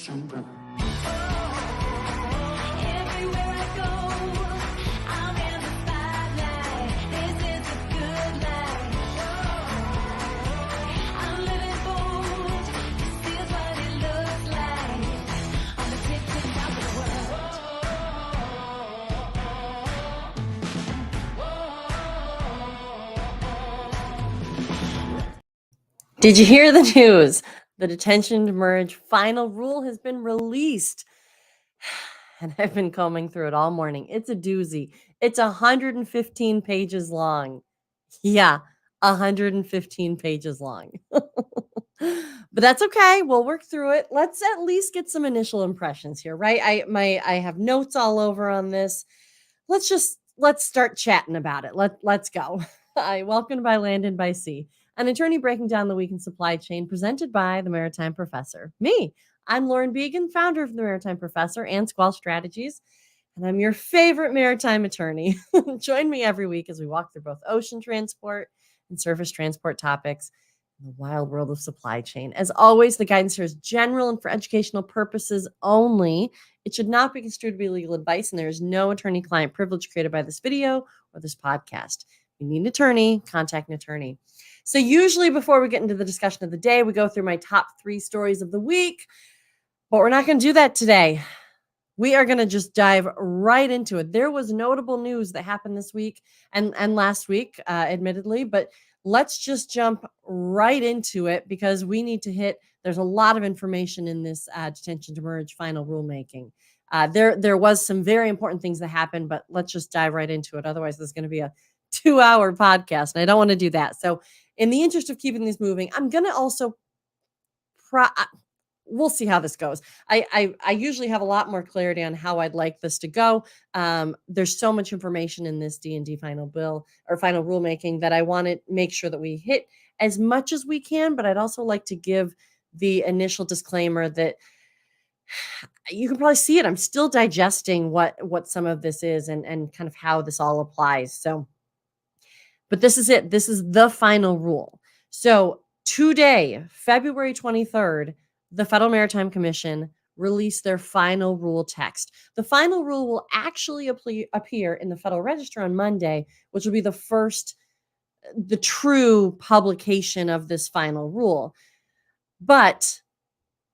umbrella. Everywhere I go, I'm in the spotlight. This is a good life. I'm living bold. This is what it looks like. On the tip top of the world. Did you hear the news? The detention to merge final rule has been released. And I've been combing through it all morning. It's a doozy. It's 115 pages long. Yeah, 115 pages long. But that's okay. We'll work through it. Let's at least get some initial impressions here, right? I have notes all over on this. Let's start chatting about it. Let's go. Hi, welcome by Land and by Sea, an attorney breaking down the week in supply chain, presented by the Maritime Professor. Me, I'm Lauren Began, founder of the Maritime Professor and Squall Strategies, and I'm your favorite maritime attorney. Join me every week as we walk through both ocean transport and surface transport topics in the wild world of supply chain. As always, the guidance here is general and for educational purposes only. It should not be construed to be legal advice, and there is no attorney-client privilege created by this video or this podcast. If you need an attorney, contact an attorney. So usually before we get into the discussion of the day, we go through my top 3 stories of the week, but we're not going to do that today. We are going to just dive right into it. There was notable news that happened this week and last week, admittedly, but let's just jump right into it because we need to hit. There's a lot of information in this detention to merge final rulemaking. There was some very important things that happened, but let's just dive right into it. Otherwise, there's going to be a 2-hour podcast, and I don't want to do that. So, in the interest of keeping these moving, I'm going to also we'll see how this goes. I usually have a lot more clarity on how I'd like this to go. There's so much information in this D&D final bill or final rulemaking that I want to make sure that we hit as much as we can, but I'd also like to give the initial disclaimer that you can probably see it. I'm still digesting what some of this is and kind of how this all applies. So, but this is it. This is the final rule. So today, February 23rd, the Federal Maritime Commission released their final rule text. The final rule will actually appear in the Federal Register on Monday, which will be the true publication of this final rule. But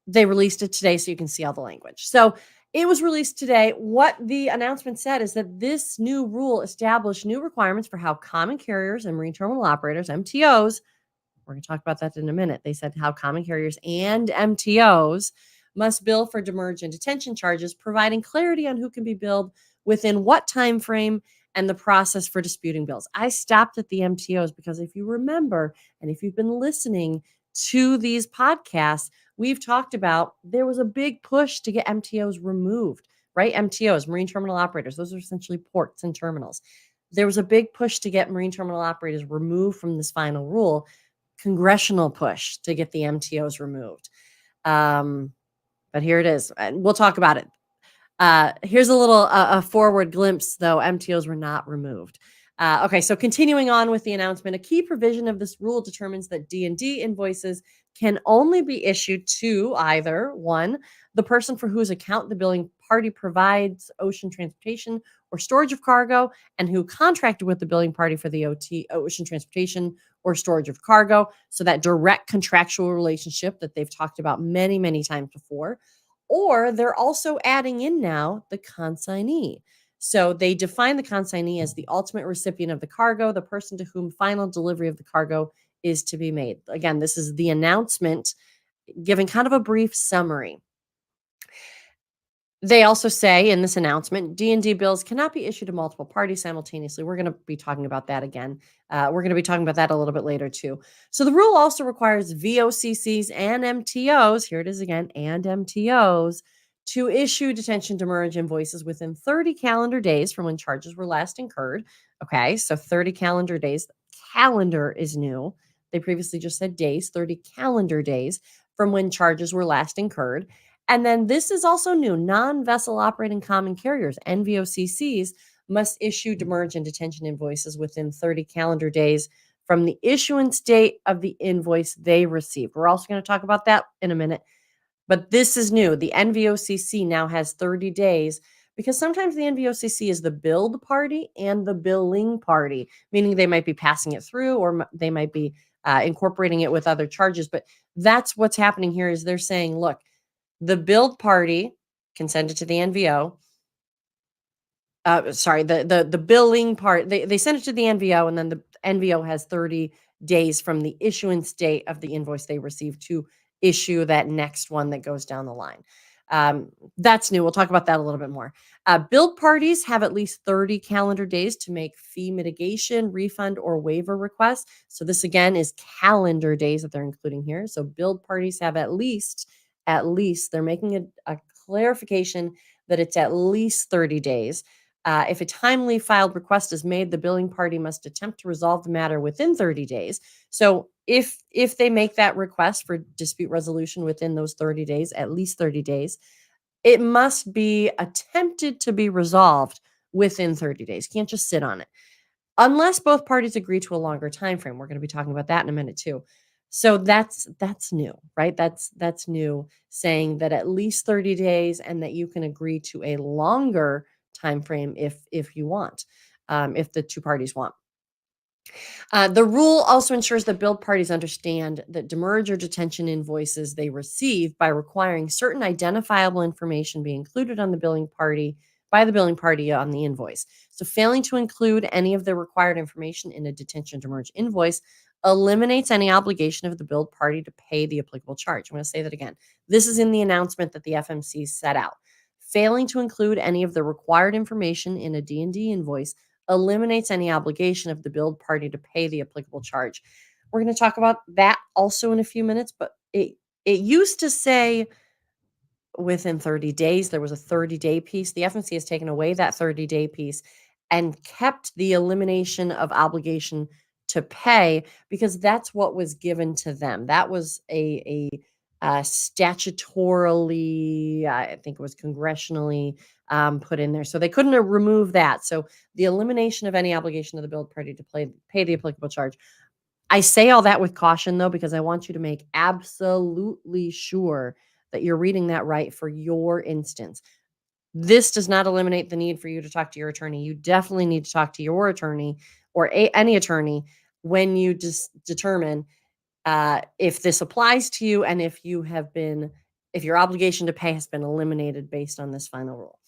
they released it today so you can see all the language. So it was released today. What the announcement said is that this new rule established new requirements for how common carriers and marine terminal operators, MTOs, we're going to talk about that in a minute. They said how common carriers and MTOs must bill for demurrage and detention charges, providing clarity on who can be billed within what time frame and the process for disputing bills. I stopped at the MTOs because if you remember, and if you've been listening to these podcasts, we've talked about there was a big push to get MTOs removed, right? MTOs, marine terminal operators, those are essentially ports and terminals. There was a big push to get marine terminal operators removed from this final rule, congressional push to get the MTOs removed. But here it is. And we'll talk about it. Here's a little a forward glimpse, though. MTOs were not removed. Okay, so continuing on with the announcement, a key provision of this rule determines that D&D invoices can only be issued to either, one, the person for whose account the billing party provides ocean transportation or storage of cargo, and who contracted with the billing party for the ocean transportation or storage of cargo. So that direct contractual relationship that they've talked about many, many times before. Or they're also adding in now the consignee. So they define the consignee as the ultimate recipient of the cargo, the person to whom final delivery of the cargo is to be made. Again, this is the announcement giving kind of a brief summary. They also say in this announcement, D&D bills cannot be issued to multiple parties simultaneously. We're going to be talking about that again. We're going to be talking about that a little bit later too. So the rule also requires VOCCs and MTOs, here it is again, and MTOs, to issue detention demurrage invoices within 30 calendar days from when charges were last incurred. Okay, so 30 calendar days. Calendar is new. They previously just said days, 30 calendar days from when charges were last incurred. And then this is also new. Non-vessel operating common carriers, NVOCCs, must issue demurrage and detention invoices within 30 calendar days from the issuance date of the invoice they received. We're also going to talk about that in a minute. But this is new. The NVOCC now has 30 days because sometimes the NVOCC is the build party and the billing party, meaning they might be passing it through or they might be incorporating it with other charges. But that's what's happening here is they're saying, look, the build party can send it to the NVO. Sorry, the billing part, they send it to the NVO, and then the NVO has 30 days from the issuance date of the invoice they received to issue that next one that goes down the line. That's new. We'll talk about that a little bit more. Build parties have at least 30 calendar days to make fee mitigation, refund, or waiver requests. So this again is calendar days that they're including here. So build parties have at least, they're making a clarification that it's at least 30 days. If a timely filed request is made, the billing party must attempt to resolve the matter within 30 days. So if they make that request for dispute resolution within those 30 days, at least 30 days, it must be attempted to be resolved within 30 days. You can't just sit on it. Unless both parties agree to a longer time frame. We're going to be talking about that in a minute too. So that's new, right? That's new, saying that at least 30 days and that you can agree to a longer time frame if you want, if the two parties want. The rule also ensures that build parties understand that demurrage or detention invoices they receive by requiring certain identifiable information be included on the billing party by the billing party on the invoice. So failing to include any of the required information in a detention demurrage invoice eliminates any obligation of the billed party to pay the applicable charge. I'm going to say that again. This is in the announcement that the FMC set out. Failing to include any of the required information in a D&D invoice eliminates any obligation of the billed party to pay the applicable charge. We're going to talk about that also in a few minutes, but it used to say within 30 days. There was a 30-day piece. The FMC has taken away that 30-day piece and kept the elimination of obligation to pay because that's what was given to them. That was a statutorily, I think it was congressionally put in there. So they couldn't remove that. So the elimination of any obligation of the billed party to pay the applicable charge. I say all that with caution, though, because I want you to make absolutely sure that you're reading that right for your instance. This does not eliminate the need for you to talk to your attorney. You definitely need to talk to your attorney or any attorney when you determine if this applies to you and if your obligation to pay has been eliminated based on this final rule.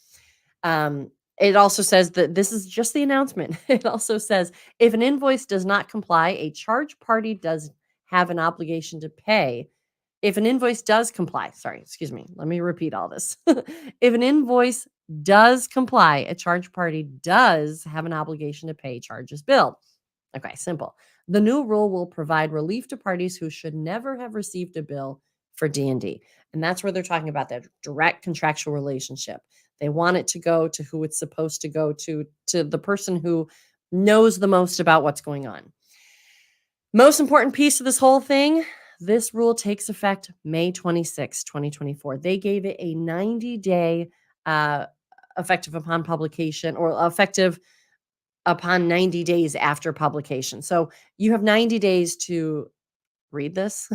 It also says that this is just the announcement. It also says if an invoice does not comply, a charge party does have an obligation to pay. If an invoice does comply, let me repeat all this. If an invoice does comply, a charge party does have an obligation to pay charges billed. Okay, simple. The new rule will provide relief to parties who should never have received a bill for D&D. And that's where they're talking about that direct contractual relationship. They want it to go to who it's supposed to go to the person who knows the most about what's going on. Most important piece of this whole thing, this rule takes effect May 26, 2024. They gave it a 90-day effective upon publication or effective upon 90 days after publication. So you have 90 days to read this,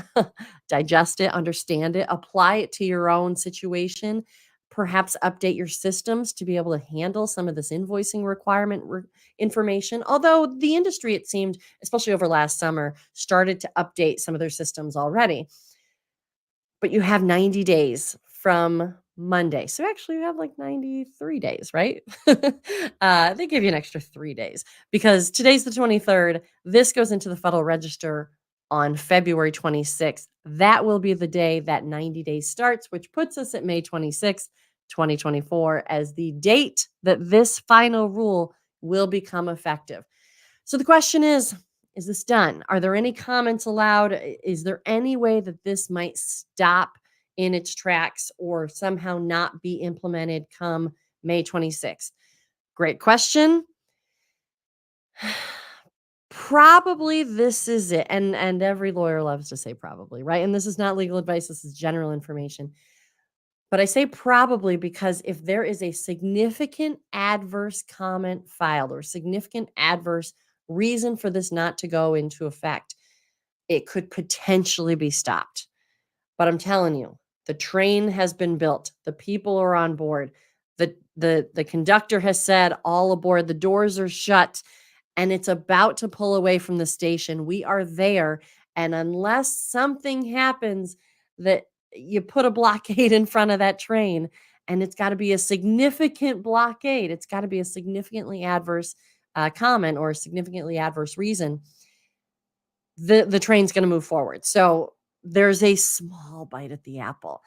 digest it, understand it, apply it to your own situation, perhaps update your systems to be able to handle some of this invoicing requirement information. Although the industry, it seemed, especially over last summer, started to update some of their systems already. But you have 90 days from Monday. So actually you have like 93 days, right? They give you an extra 3 days because today's the 23rd. This goes into the Federal Register on February 26th. That will be the day that 90 days starts, which puts us at May 26th, 2024 as the date that this final rule will become effective. So the question is this done? Are there any comments allowed? Is there any way that this might stop in its tracks or somehow not be implemented come May 26th? Great question. Probably this is it. And every lawyer loves to say probably, right? And this is not legal advice, this is general information. But I say probably because if there is a significant adverse comment filed or significant adverse reason for this not to go into effect, it could potentially be stopped. But I'm telling you, The train has been built. The people are on board. The conductor has said, all aboard. The doors are shut, and it's about to pull away from the station. We are there, and unless something happens that you put a blockade in front of that train, and it's got to be a significant blockade. It's got to be a significantly adverse comment or a significantly adverse reason. The train's going to move forward. So there's a small bite at the apple,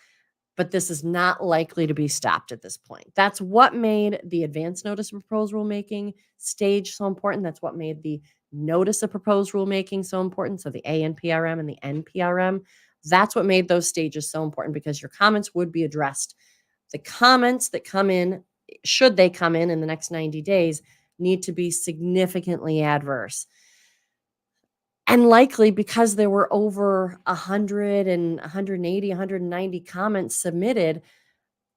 but this is not likely to be stopped at this point. That's what made the advance notice of proposed rulemaking stage so important. That's what made the notice of proposed rulemaking so important. So the ANPRM and the NPRM, that's what made those stages so important, because your comments would be addressed. The comments that come in, should they come in the next 90 days, need to be significantly adverse. And likely, because there were over 100 and 180, 190 comments submitted,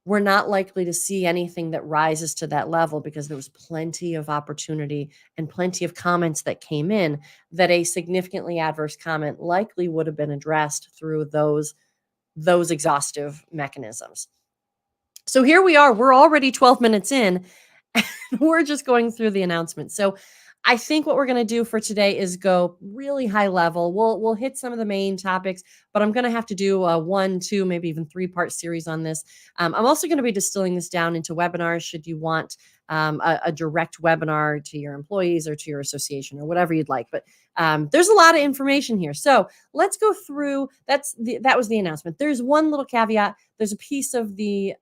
we're not likely to see anything that rises to that level, because there was plenty of opportunity and plenty of comments that came in that a significantly adverse comment likely would have been addressed through those exhaustive mechanisms. So here we are, we're already 12 minutes in, and we're just going through the announcement. So I think what we're going to do for today is go really high level. We'll hit some of the main topics, but I'm going to have to do a 1, 2, maybe even 3-part series on this. I'm also going to be distilling this down into webinars should you want a direct webinar to your employees or to your association or whatever you'd like. But there's a lot of information here. So let's go through. That was the announcement. There's one little caveat. There's a piece of the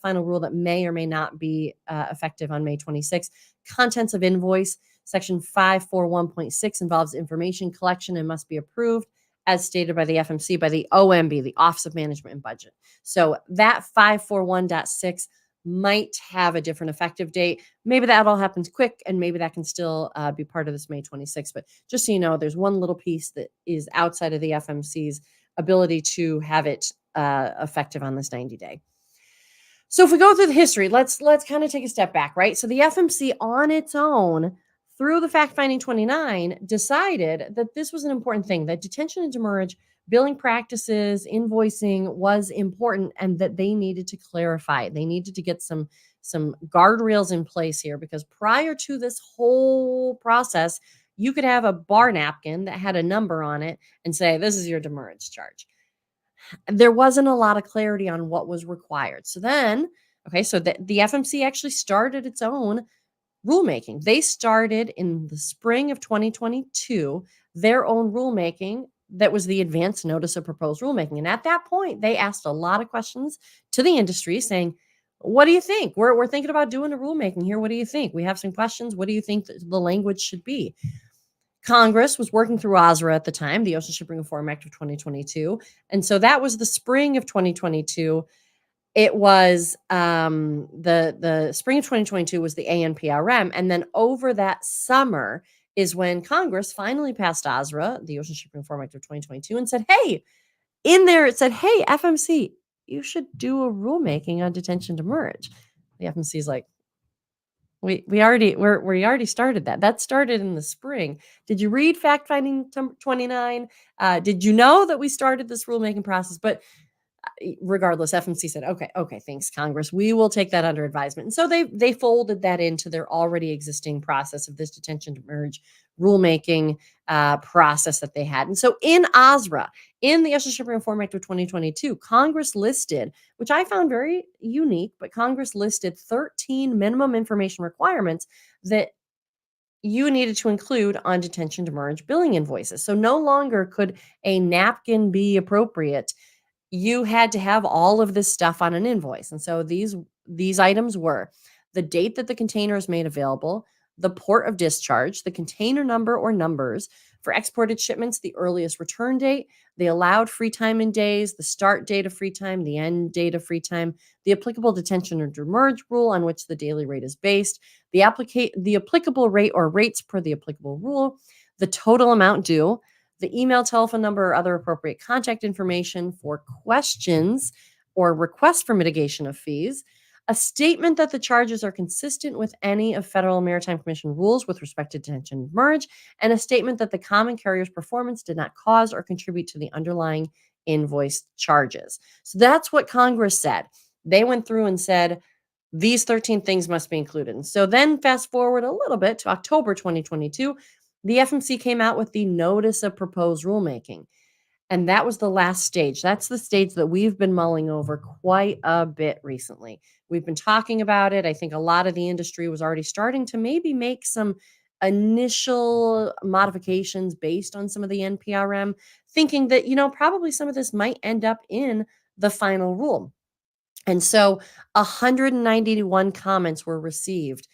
final rule that may or may not be effective on May 26th. Contents of invoice. Section 541.6 involves information collection and must be approved as stated by the FMC by the OMB, the Office of Management and Budget. So that 541.6 might have a different effective date. Maybe that all happens quick, and maybe that can still be part of this May 26th. But just so you know, there's one little piece that is outside of the FMC's ability to have it effective on this 90-day. So if we go through the history, let's kind of take a step back, right? So the FMC on its own, through the Fact Finding 29, decided that this was an important thing, that detention and demurrage, billing practices, invoicing was important, and that they needed to clarify. They needed to get some guardrails in place here, because prior to this whole process, you could have a bar napkin that had a number on it and say, this is your demurrage charge. There wasn't a lot of clarity on what was required. So then, so the FMC actually started its own rulemaking. They started in the spring of 2022 their own rulemaking that was the advance notice of proposed rulemaking. And at that point, they asked a lot of questions to the industry saying, what do you think? We're thinking about doing a rulemaking here. What do you think? We have some questions. What do you think the language should be? Congress was working through OSRA at the time, the Ocean Shipping Reform Act of 2022. And so that was the spring of 2022. It was the spring of 2022 was the ANPRM. And then over that summer is when Congress finally passed OSRA, the Ocean Shipping Reform Act of 2022, and said, hey, in there it said, hey, FMC, you should do a rulemaking on detention demurrage. The FMC is like, we already started that. That started in the spring. Did you read Fact Finding 29? Did you know that we started this rulemaking process? But regardless, FMC said, okay, thanks, Congress. We will take that under advisement. And so they folded that into their already existing process of this detention demurrage rulemaking process that they had. And so in OSRA, in the Ocean Shipping Reform Act of 2022, Congress listed, which I found very unique, but Congress listed 13 minimum information requirements that you needed to include on detention demurrage billing invoices. So no longer could a napkin be appropriate. You had to have all of this stuff on an invoice. And so these items were the date that the container is made available, the port of discharge, the container number or numbers for exported shipments, the earliest return date, the allowed free time in days, the start date of free time, the end date of free time, the applicable detention or demurrage rule on which the daily rate is based, the applicable rate or rates per the applicable rule, the total amount due, the email, telephone number, or other appropriate contact information for questions or requests for mitigation of fees, a statement that the charges are consistent with any of Federal Maritime Commission rules with respect to detention and demurrage, and a statement that the common carrier's performance did not cause or contribute to the underlying invoice charges. So that's what Congress said. They went through and said, these 13 things must be included. And so then fast forward a little bit to October 2022, the FMC came out with the notice of proposed rulemaking. And that was the last stage. That's the stage that we've been mulling over quite a bit recently. We've been talking about it. I think a lot of the industry was already starting to maybe make some initial modifications based on some of the NPRM, thinking that, probably some of this might end up in the final rule. And so 191 comments were received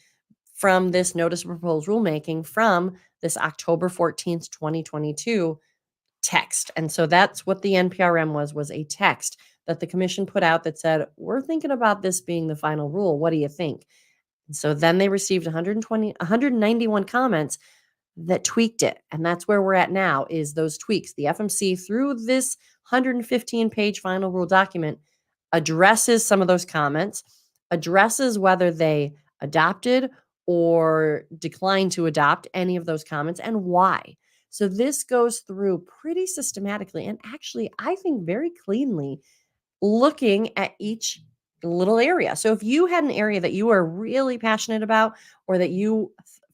from this notice of proposed rulemaking from this October 14th, 2022 text. And so that's what the NPRM was a text that the commission put out that said, we're thinking about this being the final rule. What do you think? And so then they received 191 comments that tweaked it. And that's where we're at now is those tweaks. The FMC through this 115-page final rule document addresses some of those comments, addresses whether they adopted or declined to adopt any of those comments and why. So this goes through pretty systematically and actually, I think, very cleanly, looking at each little area. So if you had an area that you are really passionate about or that you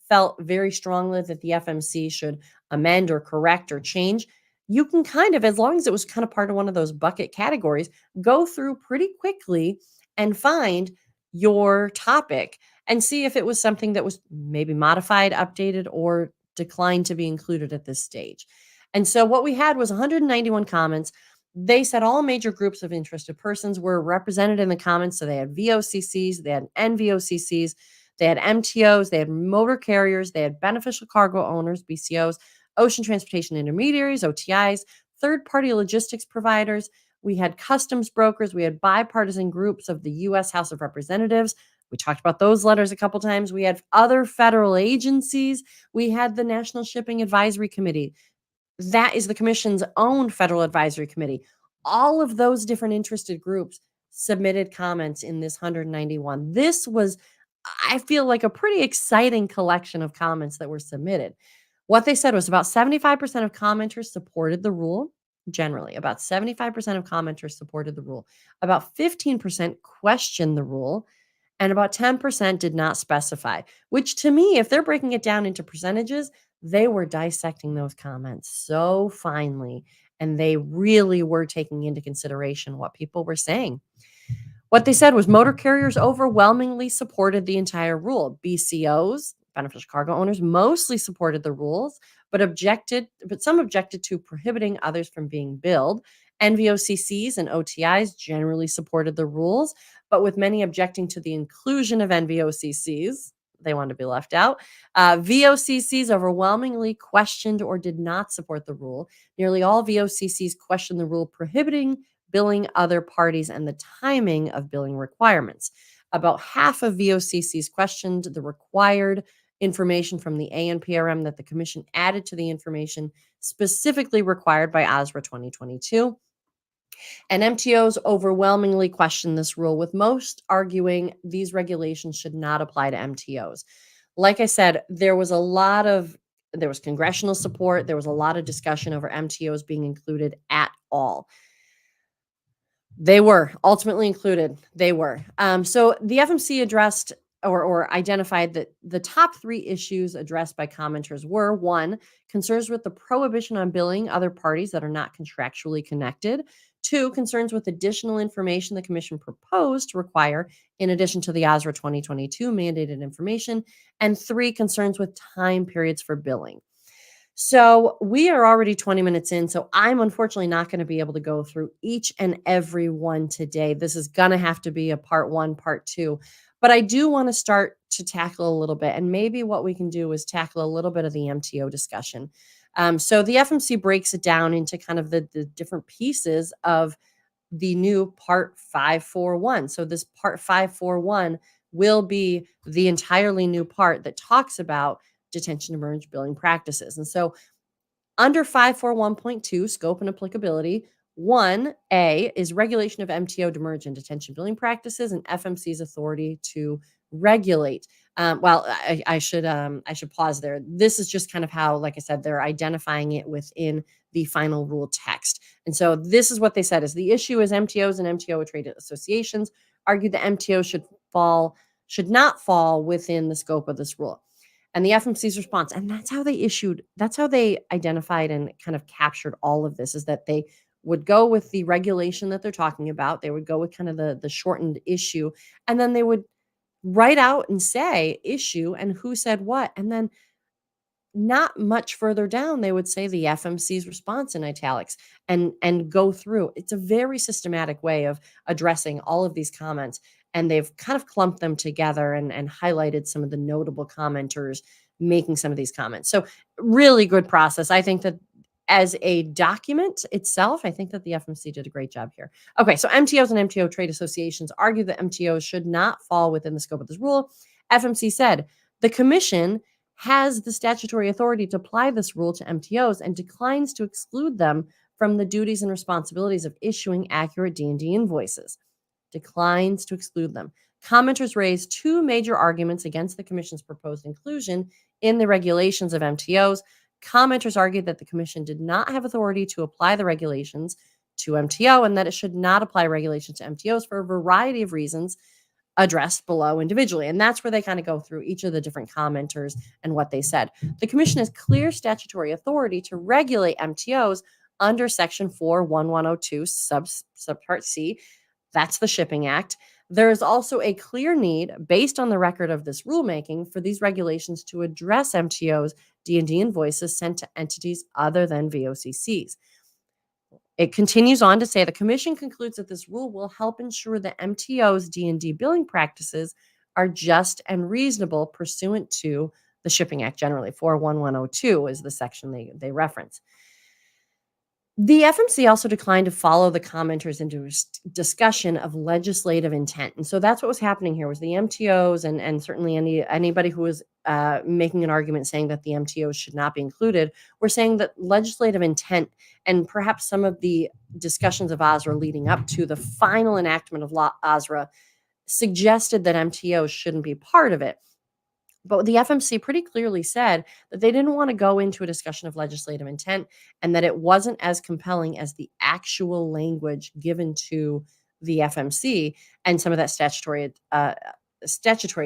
felt very strongly that the FMC should amend or correct or change, you can kind of, as long as it was kind of part of one of those bucket categories, go through pretty quickly and find your topic and see if it was something that was maybe modified, updated, or declined to be included at this stage. And so what we had was 191 comments. They said all major groups of interested persons were represented in the comments. So they had VOCCs, they had NVOCCs, they had MTOs, they had motor carriers, they had beneficial cargo owners, BCOs, ocean transportation intermediaries, OTIs, third-party logistics providers. We had customs brokers. We had bipartisan groups of the U.S. House of Representatives. We talked about those letters a couple times. We had other federal agencies. We had the National Shipping Advisory Committee. That is the commission's own federal advisory committee. All of those different interested groups submitted comments in this 191. This was, I feel like, a pretty exciting collection of comments that were submitted. What they said was about 75% of commenters supported the rule. Generally, about 75% of commenters supported the rule. About 15% questioned the rule, and about 10% did not specify, which to me, if they're breaking it down into percentages, they were dissecting those comments so finely, and they really were taking into consideration what people were saying. What they said was motor carriers overwhelmingly supported the entire rule. BCOs, beneficial cargo owners, mostly supported the rules, but some objected to prohibiting others from being billed. NVOCCs and OTIs generally supported the rules, but with many objecting to the inclusion of NVOCCs. They wanted to be left out. VOCCs overwhelmingly questioned or did not support the rule. Nearly all VOCCs questioned the rule prohibiting billing other parties and the timing of billing requirements. About half of VOCCs questioned the required information from the ANPRM that the commission added to the information specifically required by OSRA 2022. And MTOs overwhelmingly questioned this rule, with most arguing these regulations should not apply to MTOs. Like I said, there was congressional support. There was a lot of discussion over MTOs being included at all. They were ultimately included. They were. So the FMC addressed or identified that the top three issues addressed by commenters were: one, concerns with the prohibition on billing other parties that are not contractually connected; two, concerns with additional information the commission proposed to require in addition to the OSRA 2022 mandated information; and three, concerns with time periods for billing. So we are already 20 minutes in, so I'm unfortunately not going to be able to go through each and every one today. This is going to have to be a part one, part two. But I do want to start to tackle a little bit, and maybe what we can do is tackle a little bit of the MTO discussion. So the FMC breaks it down into kind of the different pieces of the new Part 541. So this Part 541 will be the entirely new part that talks about detention demurrage billing practices. And so under 541.2, scope and applicability, 1A is regulation of MTO demurrage and detention billing practices and FMC's authority to regulate. I should pause there. This is just kind of how, like I said, they're identifying it within the final rule text. And so this is what they said is the issue is MTOs and MTO trade associations argued that MTOs should not fall within the scope of this rule. And the FMC's response, and that's how they identified and kind of captured all of this, is that they would go with the regulation that they're talking about. They would go with kind of the shortened issue, and then they would write out and say issue and who said what. And then not much further down, they would say the FMC's response in italics and go through. It's a very systematic way of addressing all of these comments, and they've kind of clumped them together and highlighted some of the notable commenters making some of these comments. So really good process. I think that as a document itself, I think that the FMC did a great job here. Okay, so MTOs and MTO trade associations argue that MTOs should not fall within the scope of this rule. FMC said the commission has the statutory authority to apply this rule to MTOs and declines to exclude them from the duties and responsibilities of issuing accurate D&D invoices. Declines to exclude them. Commenters raised two major arguments against the commission's proposed inclusion in the regulations of MTOs. Commenters argued that the commission did not have authority to apply the regulations to MTO and that it should not apply regulations to MTOs for a variety of reasons addressed below individually. And that's where they kind of go through each of the different commenters and what they said. The commission has clear statutory authority to regulate MTOs under Section 41102 subpart C. That's the Shipping Act. There is also a clear need, based on the record of this rulemaking, for these regulations to address MTOs' D&D invoices sent to entities other than VOCCs. It continues on to say the commission concludes that this rule will help ensure that MTO's D&D billing practices are just and reasonable pursuant to the Shipping Act generally. 41102 is the section they reference. The FMC also declined to follow the commenters into a discussion of legislative intent. And so that's what was happening here was the MTOs and certainly anybody who was making an argument saying that the MTOs should not be included were saying that legislative intent and perhaps some of the discussions of OSRA leading up to the final enactment of OSRA suggested that MTOs shouldn't be part of it. But the FMC pretty clearly said that they didn't want to go into a discussion of legislative intent and that it wasn't as compelling as the actual language given to the FMC and some of that statutory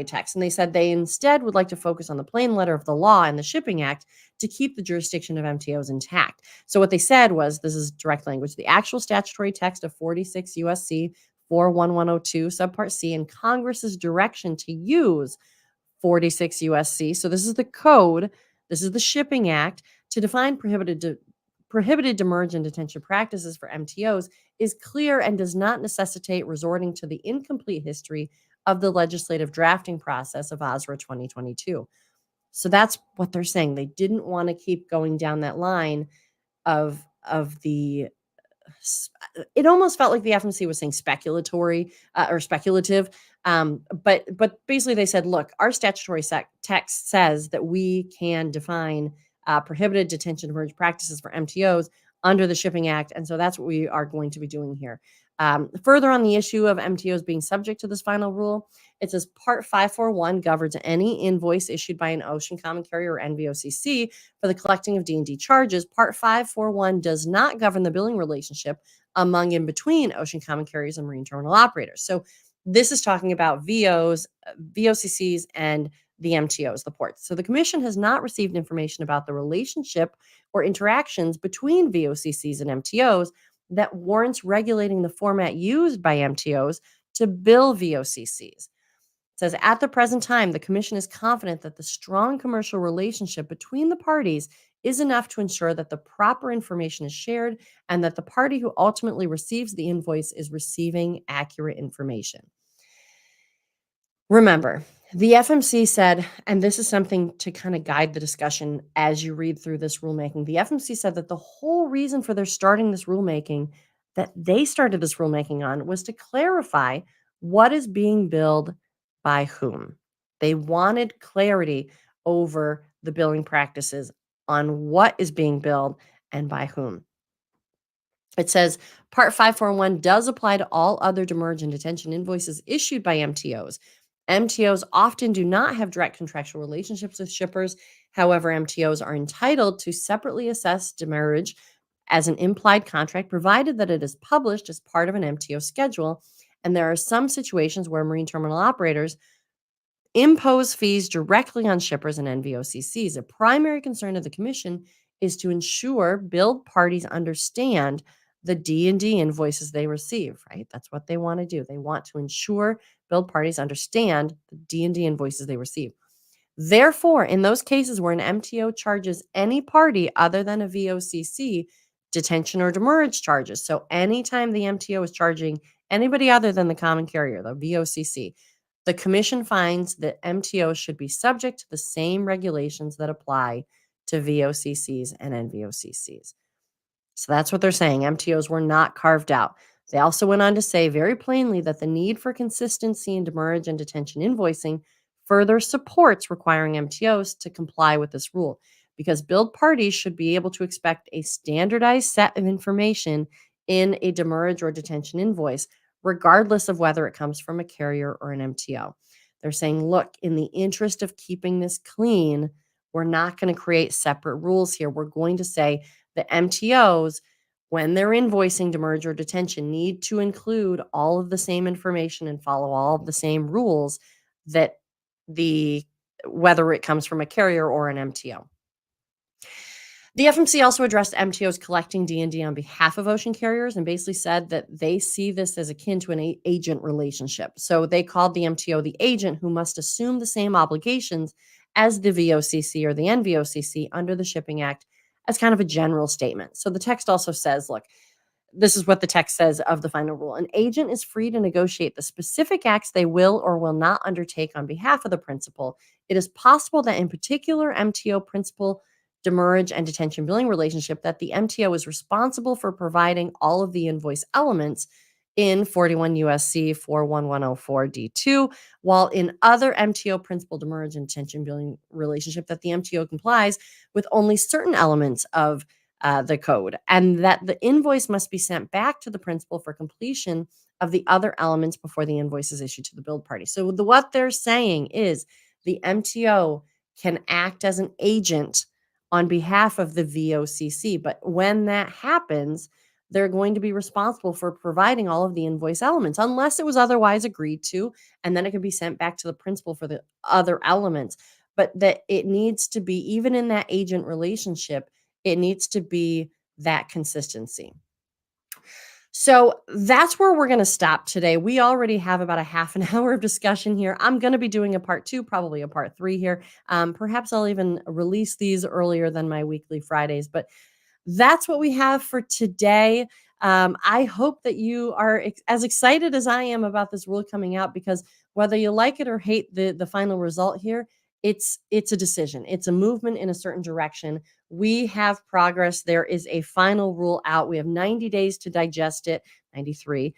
text. And they said they instead would like to focus on the plain letter of the law and the Shipping Act to keep the jurisdiction of MTOs intact. So what they said was, this is direct language, the actual statutory text of 46 USC 41102 subpart C and Congress's direction to use 46 USC. So this is the code. This is the Shipping Act to define prohibited demurrage and detention practices for MTOs is clear and does not necessitate resorting to the incomplete history of the legislative drafting process of OSRA 2022. So that's what they're saying. They didn't want to keep going down that line of the it almost felt like the FMC was saying speculatory or speculative. But basically they said, look, our statutory text says that we can define prohibited detention and demurrage practices for MTOs under the Shipping Act. And so that's what we are going to be doing here. Further on the issue of MTOs being subject to this final rule, it says Part 541 governs any invoice issued by an ocean common carrier or NVOCC for the collecting of D&D charges. Part 541 does not govern the billing relationship among and between ocean common carriers and marine terminal operators. So this is talking about VOs, VOCCs, and the MTOs, the ports. So the commission has not received information about the relationship or interactions between VOCCs and MTOs that warrants regulating the format used by MTOs to bill VOCCs. It says, at the present time, the commission is confident that the strong commercial relationship between the parties is enough to ensure that the proper information is shared and that the party who ultimately receives the invoice is receiving accurate information. Remember, the FMC said, and this is something to kind of guide the discussion as you read through this rulemaking, the FMC said that the whole reason for their starting this rulemaking, that they started this rulemaking on, was to clarify what is being billed by whom. They wanted clarity over the billing practices on what is being billed and by whom. It says Part 541 does apply to all other demurrage and detention invoices issued by MTOs. MTOs often do not have direct contractual relationships with shippers. However, MTOs are entitled to separately assess demurrage as an implied contract, provided that it is published as part of an MTO schedule. And there are some situations where marine terminal operators impose fees directly on shippers and NVOCCs. A primary concern of the commission is to ensure billed parties understand the D&D invoices they receive, right? That's what they want to do. They want to ensure billed parties understand the D&D invoices they receive. Therefore, in those cases where an MTO charges any party other than a VOCC detention or demurrage charges, so anytime the MTO is charging anybody other than the common carrier, the VOCC, the commission finds that MTOs should be subject to the same regulations that apply to VOCCs and NVOCCs. So that's what they're saying. MTOs were not carved out. They also went on to say very plainly that the need for consistency in demurrage and detention invoicing further supports requiring MTOs to comply with this rule, because billed parties should be able to expect a standardized set of information in a demurrage or detention invoice, regardless of whether it comes from a carrier or an MTO. They're saying, look, in the interest of keeping this clean, we're not going to create separate rules here. We're going to say the MTOs, when they're invoicing demurrage or detention, need to include all of the same information and follow all of the same rules that whether it comes from a carrier or an MTO. The FMC also addressed MTOs collecting D&D on behalf of ocean carriers and basically said that they see this as akin to an agent relationship. So they called the MTO the agent who must assume the same obligations as the VOCC or the NVOCC under the Shipping Act, as kind of a general statement. So the text also says, look, this is what the text says of the final rule. An agent is free to negotiate the specific acts they will or will not undertake on behalf of the principal. It is possible that in particular MTO principal demurrage and detention billing relationship that the MTO is responsible for providing all of the invoice elements in 41 USC 41104 D2, while in other MTO principal demurrage and detention billing relationship that the MTO complies with only certain elements of the code, and that the invoice must be sent back to the principal for completion of the other elements before the invoice is issued to the billed party. So what they're saying is the MTO can act as an agent on behalf of the VOCC, but when that happens, they're going to be responsible for providing all of the invoice elements unless it was otherwise agreed to, and then it can be sent back to the principal for the other elements. But that it needs to be, even in that agent relationship, it needs to be that consistency. So that's where we're going to stop today. We already have about a half an hour of discussion here. I'm going to be doing a part 2, probably a part 3 here. Perhaps I'll even release these earlier than my weekly Fridays, but that's what we have for today. I hope that you are as excited as I am about this rule coming out, because whether you like it or hate the final result here, it's a decision. It's a movement in a certain direction. We have progress. There is a final rule out. We have 90 days to digest it, 93.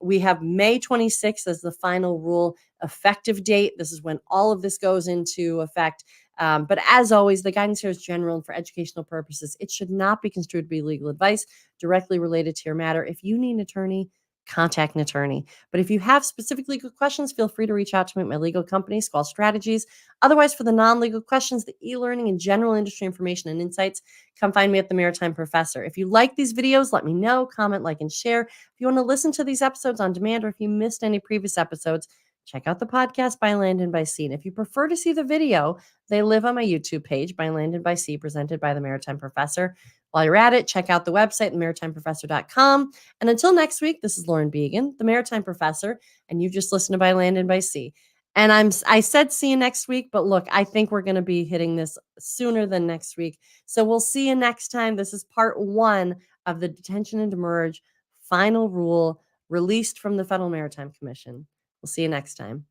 We have May 26th as the final rule effective date. This is when all of this goes into effect. But as always, the guidance here is general and for educational purposes. It should not be construed to be legal advice directly related to your matter. If you need an attorney, contact an attorney. But if you have specific legal questions, feel free to reach out to me at my legal company, Squall Strategies. Otherwise, for the non-legal questions, the e-learning and general industry information and insights, come find me at the Maritime Professor. If you like these videos, let me know, comment, like, and share. If you want to listen to these episodes on demand, or if you missed any previous episodes, check out the podcast By Land and by Sea. And if you prefer to see the video, they live on my YouTube page, By Land and by Sea, presented by the Maritime Professor. While you're at it, check out the website, themaritimeprofessor.com. And until next week, this is Lauren Beegan, the Maritime Professor, and you just listened to By Land and by Sea. And I said see you next week, but look, I think we're going to be hitting this sooner than next week. So we'll see you next time. This is part 1 of the detention and demurrage final rule released from the Federal Maritime Commission. We'll see you next time.